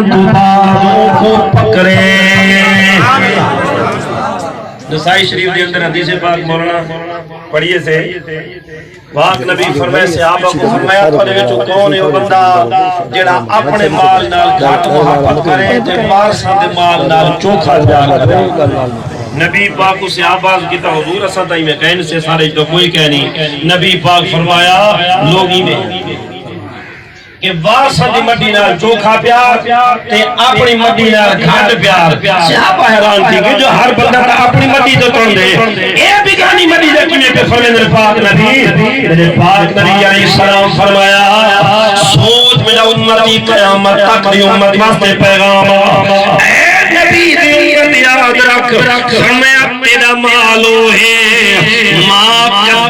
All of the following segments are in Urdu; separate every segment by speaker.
Speaker 1: کو پکڑے۔ نسائی شریف دے اندر حدیث پاک مولانا پڑھیے سے پاک نبی فرمائے صحابہ کو فرمایا تھوڑے وچوں کون ہے وہ بندہ جڑا اپنے مال نال گھٹ محبت کرے تے وارثاں دے مال نال چوکھا پیار کرے۔ نبی پاک کو صحابہ کی تو حضور اساں تائیں میں کہنے سے سارے تو کوئی کہہ نہیں۔ نبی پاک فرمایا لوگی میں کہ وارثاں دی مٹی نال چوکھا پیار تے اپنی مٹی نال گھٹ پیار۔ صحابہ حیران تھی کہ جو ہر بندہ اپنی مٹی تو توڑ دے اے بیگانی مٹی دے کیویں پہ فرمائے میرے پاک نبی علیہ السلام فرمایا سوچ میرا امتی قیامت تک دی امت واسطے پیغام اے نبی دی امت یاد رکھ فرمایا تیرا مالو ہے ما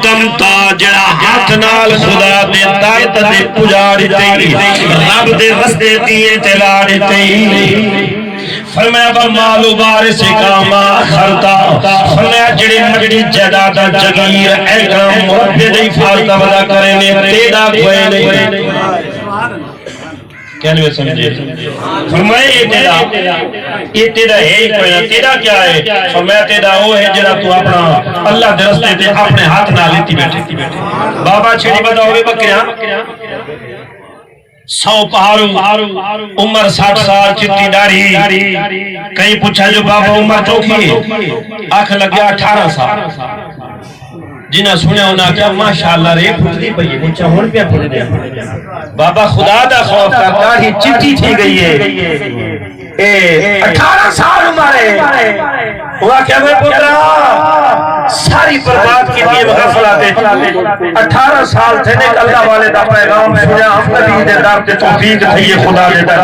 Speaker 1: قدمتا جڑا ہاتھ نال خدا دے در تے پجاڑ تے رب دے رستے دیے تے لاڑ تے فرمایا با مالو وارث کاما خرتا فرمایا جڑی مجڑی جائیداد جگیر اکرام مربی دی حفاظت ودا کرے نے تیرا کوئی نہیں۔ کہنے میں سمجھے فرمایا یہ تیرا ہے ہی کوئی نہ، تیرا کیا ہے؟ فرمایا تیرا وہ ہے جڑا تو اپنا اللہ دے رستے تے اپنے ہاتھ نہ لیتی بیٹھے۔ بابا چھڑی بتاؤ گے بکریاں 100 پہاڑوں عمر 60 سال چٹی داڑھی کہیں پوچھا جو بابا عمر چوکھی آنکھ لگیا 18 سال جنہیں سنیا ہونا کیا ماشاءاللہ رے پھٹتی پئی پوچھا ہون پہ پھٹ دیا بابا خدا دا خوف کر داڑھی چٹی تھی گئی ہے 18 سال عمر ہے ہوا کیا میں پترا ساری برباد کی دیئے غفلات 18 سال تھے نیک اللہ والے دا پیغام سنیا ہم نبی دے در تے توفیق تھی یہ خدا دے در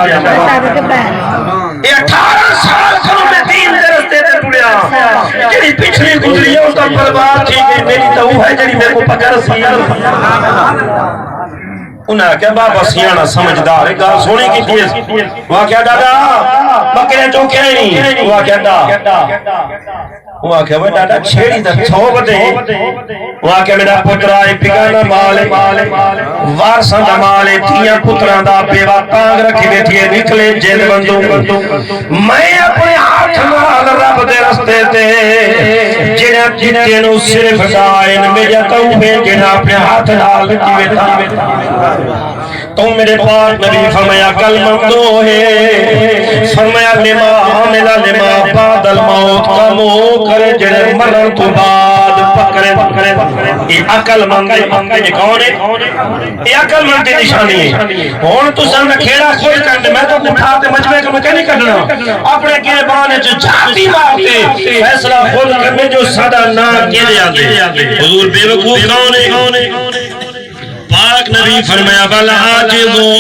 Speaker 1: یہ 18 سال کروں میں دین دے رستے تے ٹوڑیا جنہی پچھلی گزری ہے اس کا برباد تھی گئی میری تو ہے جنہی میں کو پکر سی انہاں کیا بابا سیانہ سمجھدار ہے گاہ سونے کی دیئے وہاں کیا دادا بکرے چوکے نہیں وہاں کیا دا وہاں کیا وہ دادا چھیڑی تک 100 بدے وہاں کیا میرا پترائے پگانا مالے وارسان دا مالے تیاں پتران دا بیوہ تانگ رکھی بیٹھی ہے نکلے جیل بندوں میں اپنے ہاتھ مال رب دے رستے تے جنہ جتے نو صرف دائن میں جاتا ہوں جنہ اپنے ہاتھ نال رکھی بیٹھا تو میرے پاک نبی فرمایا کلمہ دو ہے فرمایا لما عاملہ لما بعد الموت کمو کرے جڑے مرن تو بعد پکڑے یہ عقل مند یہ کون ہے یہ عقل مند کی نشانی ہے ہون تو سامنے کھیڑا خود کرنے میں تو اٹھاتے مجمع کا مکہ نہیں کرنا اپنے کے بانے جو جاتی مارتے فیصلہ خود کرنے جو صدا نہ کیے جاتے حضور بے وقوف کون ہے پاک نبی فرمایا بل عاجزو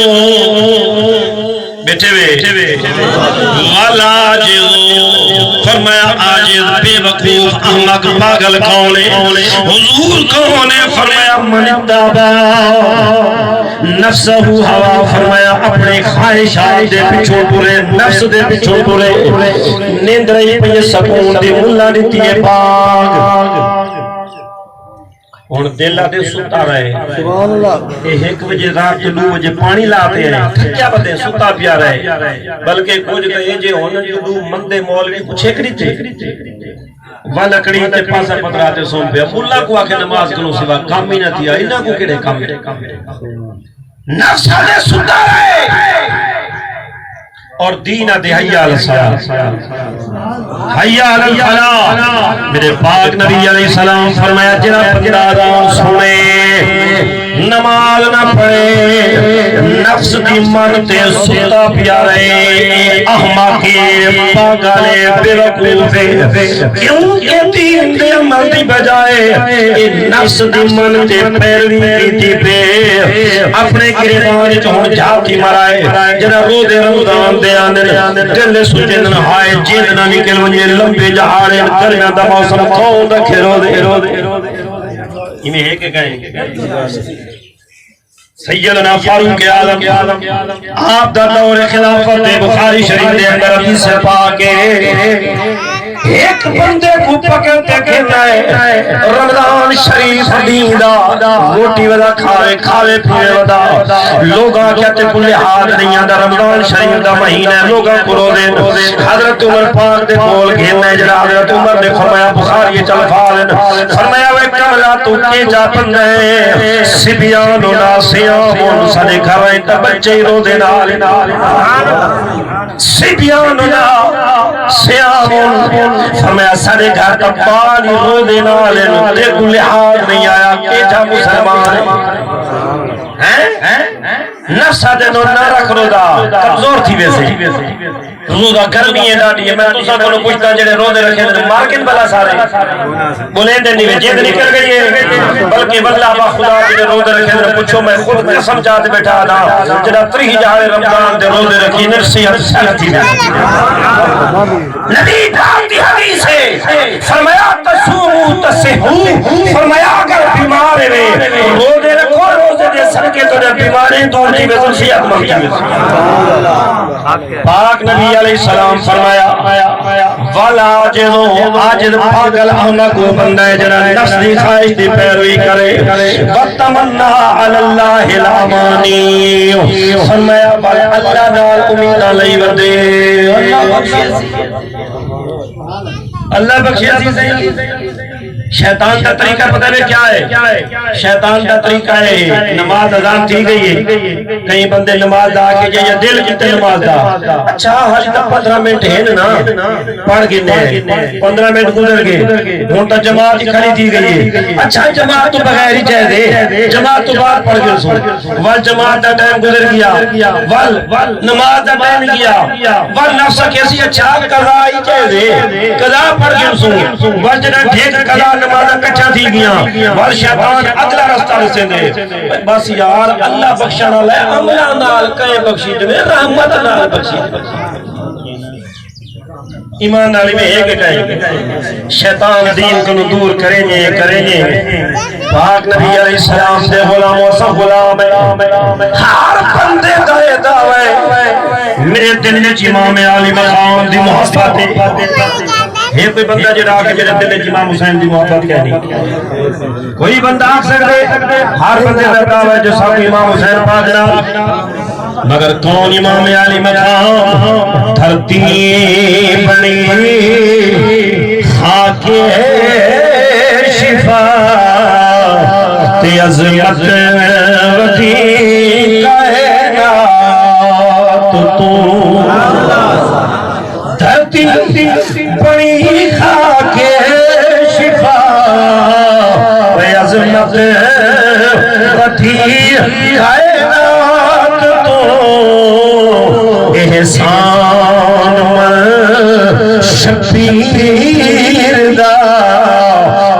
Speaker 1: بیٹھے وے والا عاجزو فرمایا عاجز بے وقوف احمق پاگل کون ہے حضور کون ہے فرمایا من اتبع نفسہ ہوا فرمایا اپنے خواہشات دے پچھو پورے نفس دے پچھو پورے نیند رہی پہ سکون دے ملا دیتی ہے پاک اور دلہ دے ستا رہے سبحان اللہ یہ 1 بجے رات 2 بجے پانی لاتے ہیں کیا بتے ستا پیا رہے بلکہ کچھ کہے جے ہونا جو مندے مولوی کچھ ایک نہیں تھے وہ لکڑی تے پاسا پتراتے سون پہ اللہ کو آکے نماز کنو سوا کام ہی نہ تھی انہاں کو کڑے کام نفس دے ستا رہے اور دینہ دے حیاء الصلاة حیاء الفلاح میرے پاک نبی علیہ السلام فرمایا جنہ بندادان سنے نماز نہ پڑھے نفس دی من تے ستا پیارے احمقی پاگلے بے وقوفے کیوں کہ دین دے عمل دی بجائے نفس دی من تے پیروی کی پہ اپنے گریبان چون جھاتی مرائے جنہ رو دے رمضان دے آنے دل سجن ہائے جن نہ نکل ونجے لمبے جہاڑے گرمیاں دا موسم کھون رکھے رو دے یہ ہے کہ کہیں سیدنا فاروق اعظم آپ دا دور خلافت بخاری شریف دے اندر حدیث پاک ہے ایک بندے کو پکڑتے کہنا ہے رمضان شریف دیندہ روٹی ودا کھاوے پیوے ودا لوگاں کہتے کلے حال نہیں آدھا رمضان شریف دا مہینہ ہے لوگاں کو رو دے حضرت عمر پاک دے بول گھیرنا ہے جناب حضرت عمر نے فرمایا بخاری چل فارن فرمایا وے کملا تو کی جا پندے سبیان و ناسیام سنے کھوائیں تا بچے رو دے نال سبیان و ناسیام فرمایا سنے گھر تا پانی رو دے نال تے کو لحاظ نہیں آیا کہ جا مسلمان نفسہ دے نو نہ رکھ رو دا کمزور تھی ویسے روزہ گرمی ہے ڈاٹی ہے میں تو سا کو پوچھتا جڑے روزے رکھے تو مارکٹ بلا سارے بولیں دے نہیں جید نکل گئی ہے بلکہ بدلا با خدا جڑے روزے رکھے تو پوچھو میں خود قسم چاہتے بیٹھا دا جڑا 30 جہاں رمضان دے روزے رکھی نرسیت سر تھی نبی پاک دی حدیث ہے فرمایا تصومو تصحو فرمایا اگر بیمار ہے روزے رکھو روزے دے صدقے تو بیماری دور تھی بے صحت مند پاک نبی علیہ السلام فرمایا والا عاجز پاگل احمق وہ بندہ ہے جنہاں نفس دی خواہش دی پیروی کرے وَتَمَنَّا عَلَى اللَّهِ الْأَمَانِيُّ فرمایا بل اللہ نال امیدہ لئی ودے اللہ بخشی عزیز شیطان کا طریقہ پتہ ہے کیا ہے شیطان کا طریقہ ہے نماز اذان تھی گئی ہے کئی بندے نماز دا کے یا دل کتے نماز دا اچھا حج تک 15 منٹ ہے نا پڑھ گنے 15 منٹ گزر گئے ہوں تو جماعت کھڑی تھی گئی ہے اچھا جماعت تو بغیر ہی چاہ دے جماعت تو بعد پڑھ گئے سو وال جماعت دا ٹائم گزر گیا وال نماز دا ٹائم گیا وال نفسہ کیسی اچھا قضا ہی چاہ دے قضا پڑھ گئے سو وال جنہ ٹھیک قضا نمازہ کچھا تھی گیا وال شیطان اگلا رستہ رسے دے بس یار اللہ بخشانا لے عملہ نال کئے بخشی دے رحمت نال بخشی ایمان نالی میں ایک کہیں شیطان دین کو دور کریں گے پاک نبی علیہ السلام دے غلام و سب غلام ہر بندے دائے دعوے میرے دل میں امام علی مقام دی محبت ہے کوئی بندہ جڑا آکے میرے دل میں امام حسین دی محبت کہنی کوئی بندہ آکھ سکتے ہر بندے دعوے ہے جو سب امام حسین پاک جناب مگر کون امام علی مقام دھرتی بنی خاک شفا تی عظمت وطی کائنات تو دھرتی بنی خاک شفا تی عظمت وطی کائنات تو احسان شبیر دا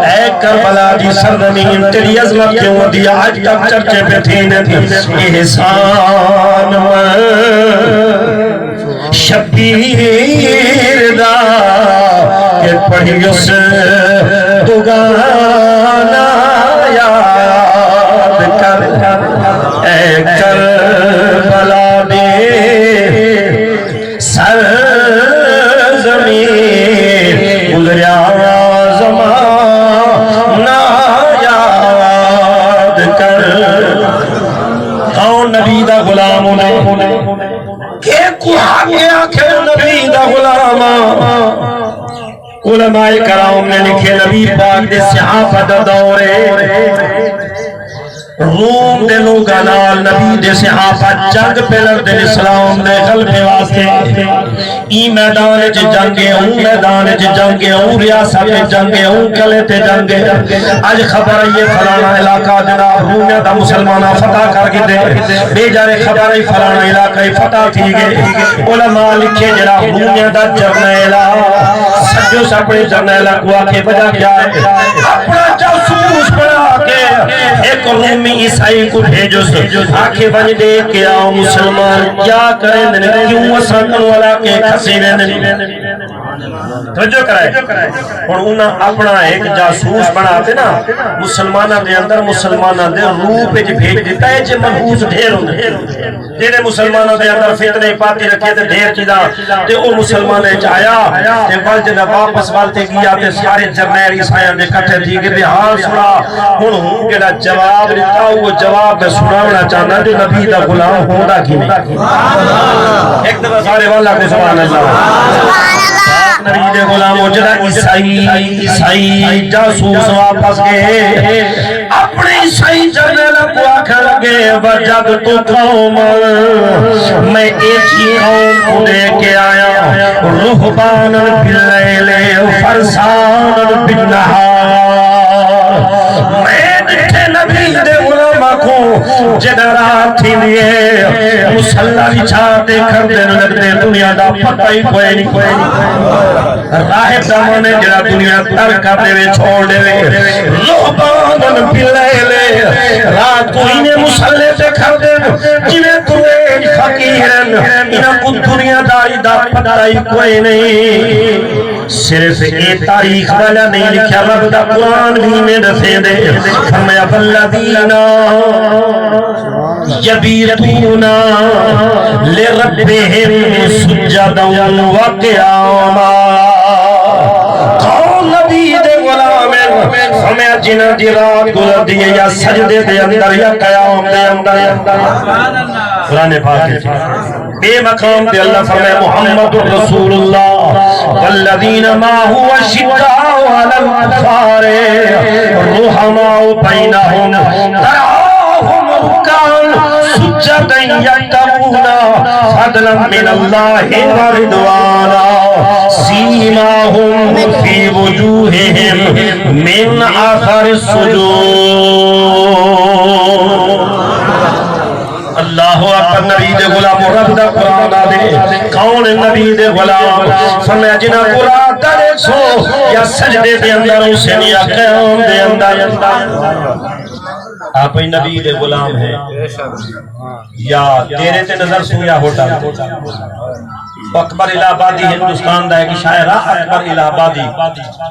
Speaker 1: اے کربلا دی سرزمین تیری عظمت کیوں دیا آج تک چرچے پہ تھی احسان شبیر دا کہ پڑھی اس دگانا یاد کر اے کربلا گزریا زمانہ یاد کر کون نبی دا غلام ہونے کہ کو آگے آخر نبی دا غلام علماء کرام نے لکھے نبی پاک دے صحابہ دا دورے روم دے لوگا نال نبی دے صحابہ جنگ پہلر دے اسلام دے غلبے واسطے ای میدان چ جنگے اون میدان چ جنگے اون ریاست جنگے اون کلے تے جنگے اج خبر یہ فلانا علاقہ جناب روم دا مسلمانہ فتح کر کے دے بے جارے خبر ہے فلانا علاقہ فتح تھی گئے علماء لکھے جناب روم دا جرنیلا سجو سپڑے جرنیلا کو آکے وجہ کیا ہے اپنا جاسوس بنا کے ایک رومی عیسائی کو بھیجو آکھے بن دے کے آؤ مسلمان کیا کریں دنے کیوں اساکن والا کے کھسی دنے توجہ کرائے اور انہاں اپنا ایک جاسوس بناتے نا مسلمانہ دے اندر مسلمانہ دے روح پہ بھیج دیتا ہے جے منحوس ڈھیر ہوں تیرے مسلمانوں دے اندر فتنے پاتی رکھے تے ڈھیر چیزا تے او مسلمانے چاہیا تے والد نے واپس والتے کیا تے سارے جرنیل عیسائیاں دے کٹھے تھی کہ بھی حال سنا ہوں کہ جواب دیتا وہ جواب میں سناونا چاہنا جو نبی دا غلام ہونا کی نہیں ایک دفعہ سارے والا کو سبحان اللہ نبی دے غلام اجرا عیسائی جاسوس واپس گئے اپنے عیسائی جرنیل کو آکھا لگے وجد تو قوم میں ایک ہی قوم کو دے کے آیا رہبان باللیل فرسان بالنہار میں نٹھے نبی دے غلام کو جدرات تھی لیے مسلح بچھاتے کھردے لگتے دنیا دا پتہ ہی کوئی نہیں راہب زمانے جڑا دنیا ترکا دے وے چھوڑ دے وے رہبان باللیل رات کو انہیں مسلح تے کھردے جنہیں تمہیں فقیرن انہیں کو دنیا داری دا پتہ ہی کوئی نہیں صرف ایک تاریخ والا نہیں لکھا رب دا قرآن بھی میں رسے دے فرمایا والذین یبیتون لربہم سجدا وقیاما کون نبی دے غلام فرمایا جنہ دی رات گزر دیئے یا سجدے دے اندر یا قیام دے اندر قرآن پاک بے مقام دے اللہ فرمایا محمد رسول اللہ والذین ما هو شداء علی الکفار رحماء بینہم تراہم رکعا سجدا یبتغون فضلا من اللہ ورضوانا سیماہم فی وجوہہم من اثر السجود اللہ اکبر نبی دے غلام رب دا قرآن آدے کون نبی دے غلام فرمایا جنہ قرآن دے سو یا سجدے دے اندر حسین یا قیام دے اندر آپ ہی نبی دے غلام ہیں یا تیرے تے نظر سویا ہوتا اکبر الہ آبادی ہندوستان دا ایک شاعر اکبر الہ آبادی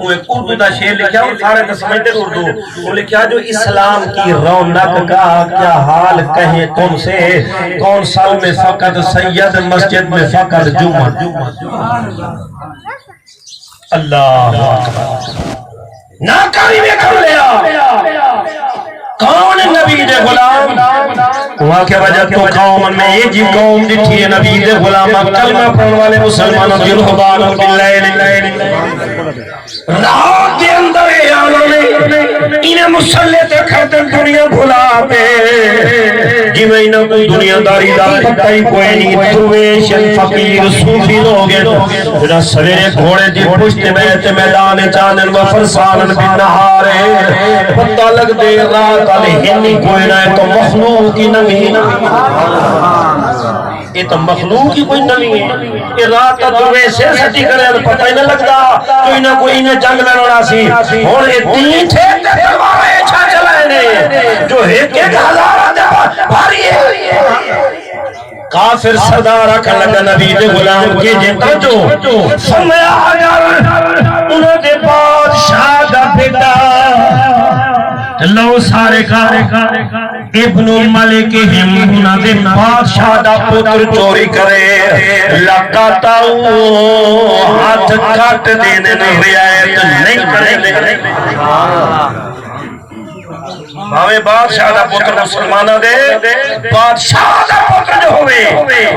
Speaker 1: وہ ایک اردو دا شعر لکھا اور سارے تسمیتے اردو وہ لکھا جو اسلام کی رونق کا کیا حال کہیں تم سے کون سال میں فقط سید مسجد میں فقط جمعہ اللہ اکبر ناکاری میں کر لیا کون نبی دے غلام وہاں کے وجہ تو قوم میں یہ جی قوم دیکھی ہے نبی دے غلام کلمہ پڑھنے والے مسلمانوں کی رہبان باللیل رات کے اندر انہیں مسلح تے کھڑتے دنیا بھلا پہ جی میں انہیں کوئی دنیا داری دا پتہ ہی کوئی نہیں درویشن فقیر صوفی لوگ ہیں جنہاں سویرے گھوڑے دی پشت بیت میدان چانن و فرسانن بھی نہارے پتہ لگ دے رات ہنی کوئی نہ ہے تو مخلوق کی نمی یہ تو مخلوق کی کوئی نمی ہے یہ رات درویشے سٹی کرے پتہ ہی نہ لگتا کوئی نہ کوئی نہ جنگ لڑنا سی اور یہ تین تھے تلواریں چھا چلائنے جو ایک ہزار بھاری ہے کافر صدا رکھ لگا نبی دے غلام کے جیتا جو فرمایا اگر انہوں دے بادشاہ دا بیٹا لو سارے کا ابن الملک انہوں دے بادشاہ دا پتر چوری کرے لقاتاؤ ہاتھ کٹ دینے رعایت نہیں کرے ہمیں بادشاہ دا پتر مسلمانہ دے بادشاہ دا پتر جو ہوئے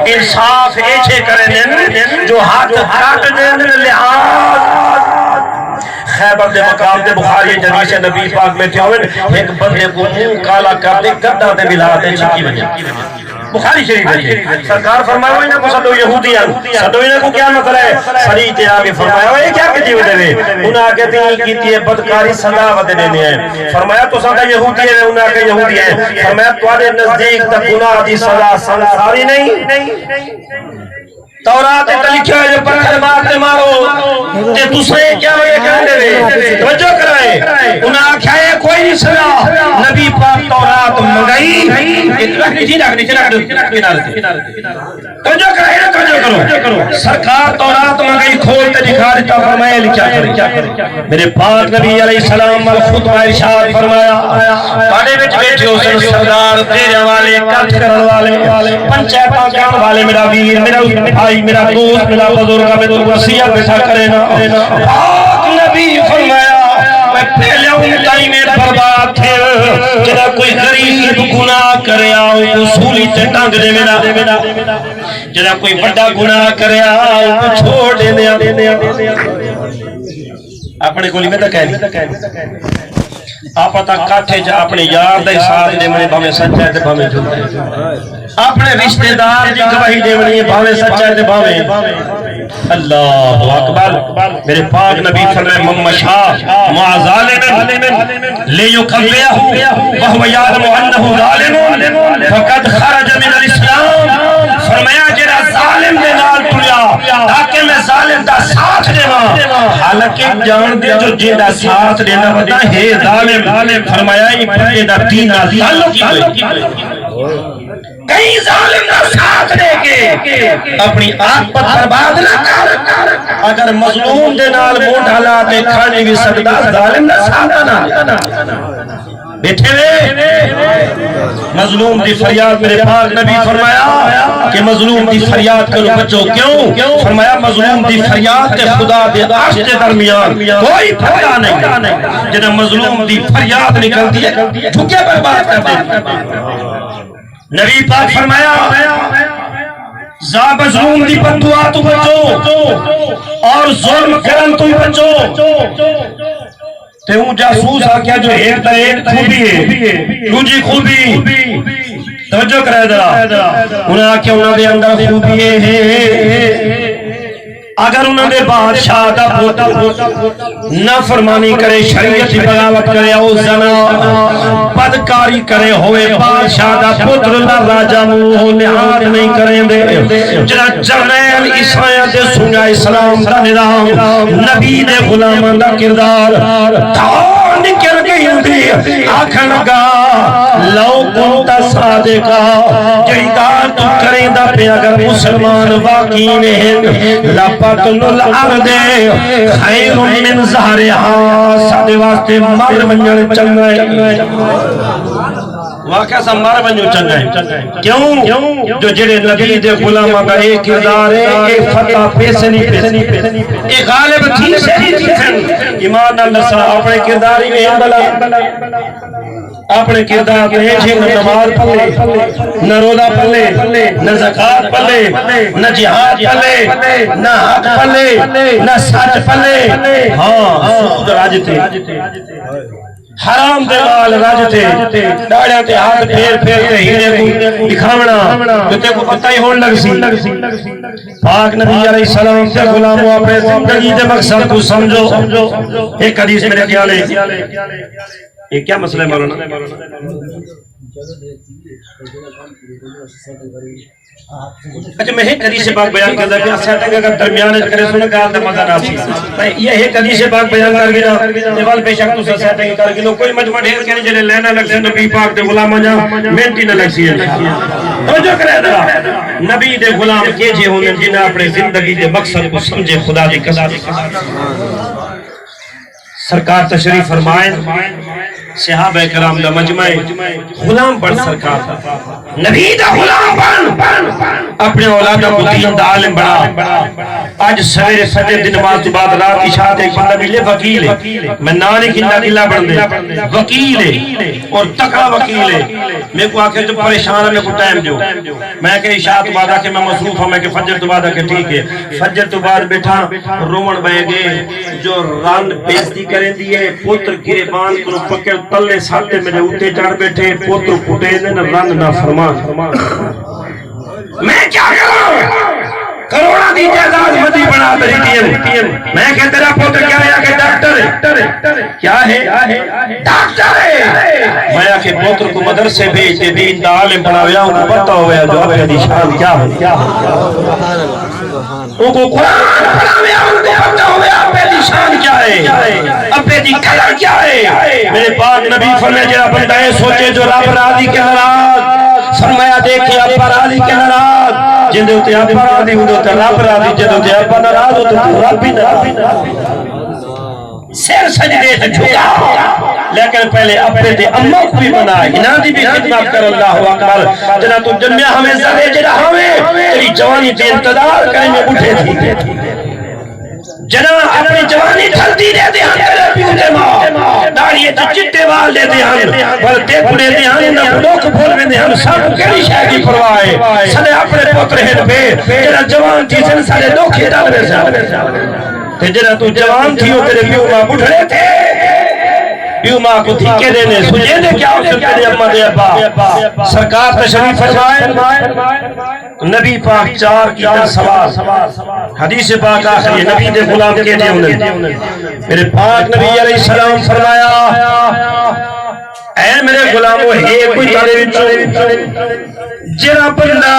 Speaker 1: انصاف ایچے کرے جو ہاتھ کٹ دینے لحاظ خیبر دے مقام دے بخاری جدیث نبی پاک میں کیا ہوئے ایک بندے کو منہ کالا کر دے گدہ دے ملا دے چکی وجہ بخاری شریف ہے سرکار فرمایا انہاں کو سدو یہودی ہیں سدو انہاں کو کیا مسئلہ ہے سری تے آگے فرمایا یہ کیا کہتی ہوئے دے انہاں آگے تین کیتی ہے بدکاری سزا ودے دینے ہیں فرمایا تو سدا یہودی ہے انہاں کے یہودی ہیں فرمایا تواڈے نزدیک تے گناہ دی سزا ساری نہیں تورات تے لکھیا ہے جو پتھر مارتے مارو تے دوسرے کیا ہوئے کہندے وے توجہ کرائے انہاں آکھیا ہے کوئی نہیں سزا نبی پاک تورات منگائی جی توجہ کرائے نا توجہ کرو سرکار تورات منگائی کھول تے دکھا دیتا فرمایا لکھیا کرے میرے پاک نبی علیہ السلام خطبہ ارشاد فرمایا تواڈے وچ بیٹھے ہو سن سردار تیرے والے کٹ کرن والے پنچایتاں کرن والے میرا ویر میرا میرا دوست میرا بزرگا میں تو وصیت بیٹھا کرے نا پاک نبی فرمایا میں پہلے ان ٹائمیں برباد تھے جنا کوئی غریب گناہ کرے آؤ اصولی تے ٹانگ دے میرا جنا کوئی بڑا گناہ کرے آؤ چھوڑ دے دیا اپنے گولی میں تک کہنی آپ پتا کاٹھے جا اپنے یار دے ساتھ دے منی بھامے سچائے دے بھامے جھوٹے اپنے رشتہ دار جی گواہی دے منی بھامے سچائے دے بھامے اللہ اکبر میرے پاک نبی فرمائے من مشاء مع ظالم لیکذبہ وهو یعلم انه ظالم فقد خرج من الاسلام فرمایا جڑا ظالم دے نال ٹریا تاکہ میں ظالم دا ساتھ دیواں حالانکہ جان دے جو جے دا ساتھ دینا ودا ہے ظالم فرمایا یہ بندے دا دین نال تعلق ہی کئی ظالم دا ساتھ دے کے اپنی آنکھ پر برباد نہ کر اگر مظلوم دے نال منہ ڈھالا تے کھانے بھی سکدا ظالم دا ساتھ نہ بیٹھے ہوئے مظلوم دی فریاد میرے پاک نبی فرمایا کہ مظلوم دی فریاد کرو بچو کیوں فرمایا مظلوم دی فریاد تے خدا دے عرش کے درمیان کوئی پردہ نہیں جنہیں مظلوم دی فریاد نکلتی ہے جھکے برباد کر دے نبی پاک فرمایا زا مظلوم دی بددعا تو بچو اور ظلم کرن تو بچو تے ہوں جاسوس آکیا جو ایک تا ایک خوبی ہے دوجی خوبی توجہ کرے ذرا انہیں آکیا انہوں دے اندر خوبی ہے اگر انہوں نے بادشاہ دا پوتا نافرمانی کرے شریعت کی بغاوت کرے او زنا بدکاری کرے ہوئے بادشاہ دا پتر اللہ راجہ منہ نہاد نہیں کریں دے جنا جرنیل عیسیٰ دے سنیا اسلام دا نظام نبی دے غلامان دا کردار دھار نکل گئی دی آکھن لگا لو کنتا صادقا جڑی دار تو کریں دا پہ اگر مسلمان واقعی میں ہیں لپتن الارض خیر من زہرہا سادے واسطے مر بنجن چنگائے واقعہ سا مر بنجن چنگائے کیوں جو جڑے نبی دے غلامہ کا ایک کردار ہے ایک فتح پیسے نہیں ایک غالب تھی سے نہیں تھی ایمان اللہ صلی اپنے کرداری میں بلا اپنے کردار میں ہے نہ نماز پڑھے نہ روزہ پڑھے نہ زکات پڑھے نہ جہاد پڑھے نہ حق پڑھے نہ سچ پڑھے ہاں سود راجتے حرام دے مال راجتے داڑیاں تے ہاتھ پھیر پھیر کے ہیرے کو دکھاونا جو تے کو پتہ ہی ہون لگ سی پاک نبی علیہ السلام تے غلاموں اپنے زندگی دے مقصد کو سمجھو ایک حدیث میرے خیال ہے یہ کیا مسئلہ ہے مولانا اچھا میں ایک حدیث پاک بیان کرتا کہ سیٹنگ اگر درمیان کرے سنے گال دا مزہ نہ سی یہ ایک حدیث پاک بیان کر گیا دیوال بے شک تو سیٹنگ کر گیا کوئی مجمع ڈھیر کے جڑے لینا لگ سی نبی پاک دے غلام جا منٹی نہ لگ سی توجہ کرے ذرا نبی دے غلام کے جے ہونے جنہیں اپنے زندگی دے مقصد کو سمجھے خدا دی قسم سرکار تشریف فرمائیں صحابہ کرام دا مجمع غلام بن سرکار تھا نبی دا غلام بن اپنے اولادہ کو دین دا عالم بنا آج سویرے فجر دن نماز بعد رات عشاء ایک بندہ ملے وکیل ہے میں نانے کھنڈا کلا بن دے وکیل ہے اور تکڑا وکیل ہے میں کو آکے جو پریشان ہے میں کو ٹائم جو میں کہ عشاء تو بعد آکے میں مصروف ہوں میں کہ فجر تو بعد آکے ٹھیک ہے فجر تو بعد بیٹھا رومن بہ گئے جو رن پیستی کریں دیئے پوتر گرے باندھ کو پکڑ تلے ساتھے میرے اوتے چڑھ بیٹھے پوتر کٹے نے رن نہ فرمان میں کیا کروں کروڑا دی جائیداد مدی بنا دیتی ہے میں کہ تیرا پوتر کیا ہے کہ ڈاکٹر ہے کیا ہے ڈاکٹر ہے میں کہ پوتر کو مدرسے بھیج دے دین دا عالم بناویا ان کو پتہ ہویا جو اپنے دی شان کیا ہے ان کو قرآن پڑھاویا ان کو پتہ ہویا اپنے دی شان کیا ہے اپنے دی کلر کیا ہے میرے پاک نبی فرمائے جرا بندہ ہے سوچے جو رب راضی کے ناراض فرمایا دیکھیں اپا راضی کے ناراض جن دے ہوتے اپا راضی ہوں دے ہوتے رب راضی جن دے ہوتے اپا ناراض ہوتے تو رب بھی ناراض سیر سجدے سے جھکا لیکن پہلے اپنے دے اماں کو بھی بنا انہاں دی بھی خدمت کر اللہ اکبر جنہاں تو جنیا ہمیں زدے جنہاں ہمیں تیری جوانی دے انتدار کریں میں اٹھے تھی جنہاں اپنی جوانی ٹھلتی دے دے ہم تیرے پیو دے ماں داڑیے تو چٹے وال دے دے ہم پر دیکھ دے دے ہم نہ لوگ بھول میں دے ہم سب کری شاہ کی پروائے سنے اپنے پوتر ہیں پہ جنہاں جوان تھی سن سارے دو کھیتا دے سے جنہاں تو جوان تھی وہ تیرے پیو ماں بٹھڑے تھے پیو ماں کو دھکے دینے سجے دے کیا اس تیرے اممہ دے ابا سرکار تشریف فرمائے نبی پاک چار کی در سوال حدیث پاک آخری نبی دے غلام کے دے انہیں میرے پاک نبی علیہ السلام فرمایا اے میرے غلاموں ہے کوئی تارے بچو جرا بندہ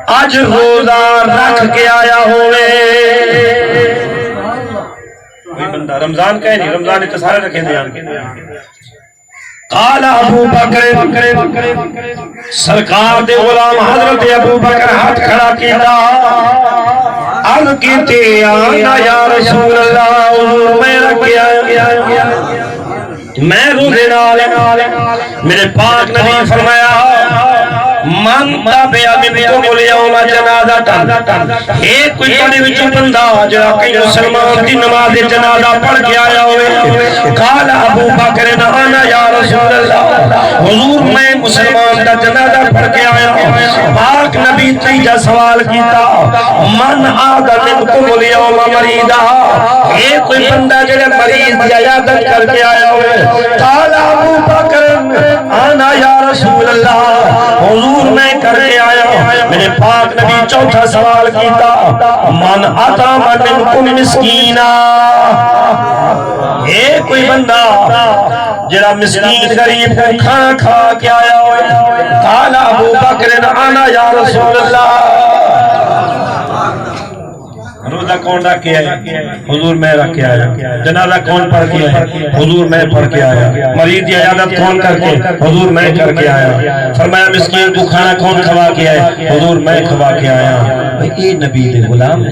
Speaker 1: آج روزہ رکھ کے آیا ہوئے کوئی بندہ رمضان کہے نہیں رمضان اتسارے رکھیں دیان قال ابو بکر سرکار دے غلام حضرت ابو بکر ہاتھ کھڑا کیتا عرض کیتے آنا یا رسول اللہ حضور میں رکھے آیا میں روزے نال میرے پاک نبی فرمایا من تابعہ منکم الیوم جنازہ ایک کوئی بڑے وچ بندہ جڑا کئی مسلمان دی نماز جنازہ پڑھ کے آیا ہوئے قال ابو بکر انا یا رسول اللہ حضور میں مسلمان دا جنازہ پڑھ کے آیا پاک نبی تیجا سوال کیتا من عاد منکم الیوم مریضا ایک کوئی بندہ جڑا مریض دی عیادت کر کے آیا ہوئے قال ابو بکر انا یا رسول اللہ حضور میں کر کے آیا میرے پاک نبی چوتھا سوال کیتا من اطعم منکم مسکینا ایک کوئی بندہ جڑا مسکین غریب کو کھانا کھا کے آیا ہوئے قال ابو بکر انا یا رسول اللہ روزہ کون رکھ کے آیا حضور میں رکھ کے آیا جنازہ کون پڑھ کے آیا حضور میں پڑھ کے آیا مریض عیادت کون کر کے حضور میں کر کے آیا فرمایا مسکین کو کھانا کون کھوا کے آیا حضور میں کھوا کے آیا اے نبی دے غلام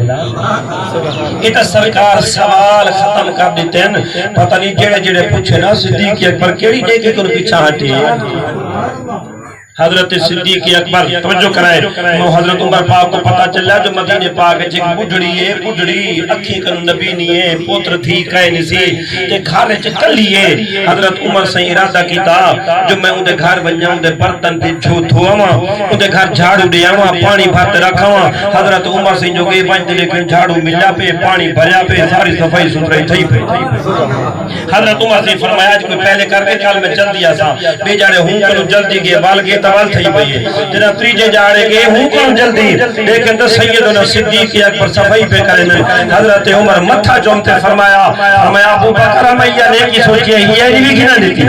Speaker 1: یہ سرکار سوال ختم کر دیتے ہیں پتہ نہیں جڑے جڑے پوچھے نا صدیق اکبر کیڑی دے کے کن پیچھا ہٹے حضرت صدیق اکبر توجہ کرائے حضرت عمر پاک کو پتا چلا جو مدینے پاک ہے جیک بڑھڑی ہے بڑھڑی اکھی کنو نبی نہیں ہے پوتر تھی کہے نسی کہ گھارے چکلی ہے حضرت عمر سے ارادہ کیتا جو میں اندھے گھر بنیا اندھے برتن پہ جھوت ہوا اندھے گھر جھاڑو دیا پانی بھات رکھا حضرت عمر سے جو گئے بنج لیکن جھاڑو ملا پہ پانی بھریا پہ ساری صفائی ستھرائی تھی پہ حضرت عمر سے فرمایا جو پہلے کر کے کال میں جلدی آسا بے جاڑے ہوں کنو جلدی گئے بال گئے توال تھی بھئی ہے جنہا تریجے جاڑے گئے ہوں کن جلدی لیکن تو سیدنا صدیق اکبر صفائی پہ کرنے حضرت عمر متھا جومتے فرمایا ابو بکر ہمیں نے کی سوچی ہے یہ بھی گھنا دیتی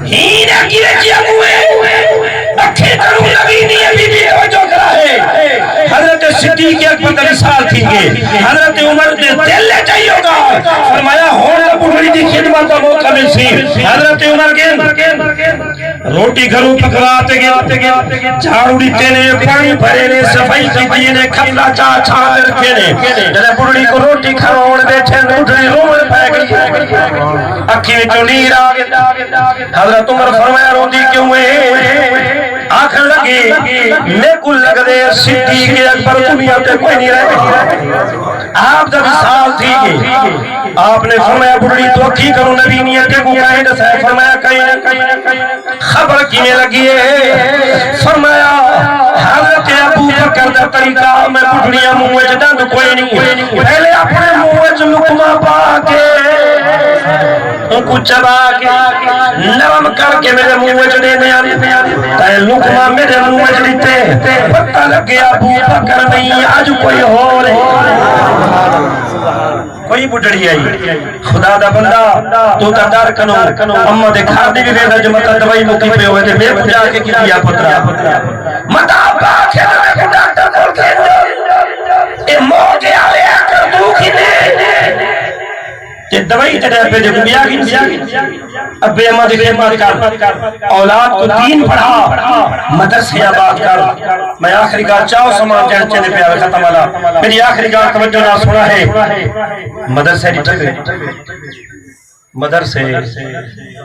Speaker 1: ہی نہ گرے کیا ہوئے اکھے کروں نبی نہیں ابھی بھی توجہ کرا ہے حضرت صدیق اکبر کا مثال تھی گے حضرت عمر نے دل لے چاہیے ہوگا فرمایا ہونا بڑھڑی دی خدمت کا موقع مل سی حضرت عمر کے روٹی گھروں پکڑاتے گئے جھاڑو دیتے نے پانی بھرے نے صفائی کی دیئے نے کھپلا چاہ چھاں رکھے نے جنہیں بڑھڑی کو روٹی کھاؤں بیٹھے بڑھڑی رومن پہ گئی اکھی میں چونیر آگے حضرت عمر فرمایا روٹی کیوں ہے آنکھ لگی لیکن لگ دے صدیق اکبر دنیا پہ کوئی نہیں رہے آپ جب سال تھی گئی آپ نے فرمایا بڑھڑی تو کی کروں نبی نیتے کو کہیں دسے فرمایا کہیں خبر کی میں لگی ہے فرمایا حضرت ابو بکر دا طریقہ میں بڑھڑیاں موہ جدند کوئی نہیں پہلے اپنے موہ لقمہ پا کے ان کو چبا کے نرم کر کے میرے منہ میں چڑے دیا تے لقمہ میرے منہ میں چڑھتے پتہ لگ گیا ابو بکر نہیں آج کوئی ہو رہے کوئی بڑھڑی آئی خدا دا بندہ تو تا ڈر کنو اما دے گھر دی بھی ویدا جو متا دوائی مکی پہ ہوئے تھے میں پجا کے کی دیا پترا متا باکھ ہے میں کو ڈاکٹر بول کے اے موجے آلے اکر تو کی دے تے دوائی تے پہ جو بیا کی ابے اما دے خدمت کر اولاد کو دین پڑھا مدرسے آباد کر میں آخری گال چاہو سامان جہاں چلے پیار ختم والا میری آخری گال توجہ نہ سنا ہے مدرسے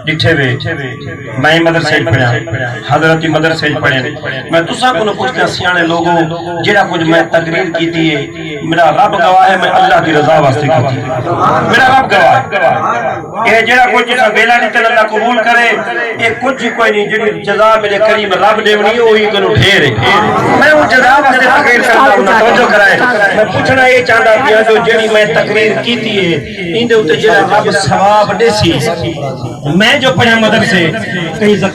Speaker 1: ڈٹھے وے میں مدرسے پڑھا حضرتی مدرسے پڑھے میں تسا کو کچھ کیا سیانے لوگوں جڑا کچھ میں تقریر کی تھی میرا رب گواہ ہے میں اللہ کی رضا واسطے کی تھی میرا رب گواہ ہے یہ جڑا کچھ تسا بیلا نہیں تے اللہ قبول کرے یہ کچھ کوئی نہیں جڑی جزا میرے کریم رب دیونی وہی کنو ڈھیر ہے میں وہ جزا واسطے تقریر کرتا ہوں توجہ کرائے میں پوچھنا یہ چاہتا پیا جو جڑی میں تقریر کی تھی ان دے اوتے جڑا رب ثواب دیسی میں جو پڑھا مدرسے کہیں زکاة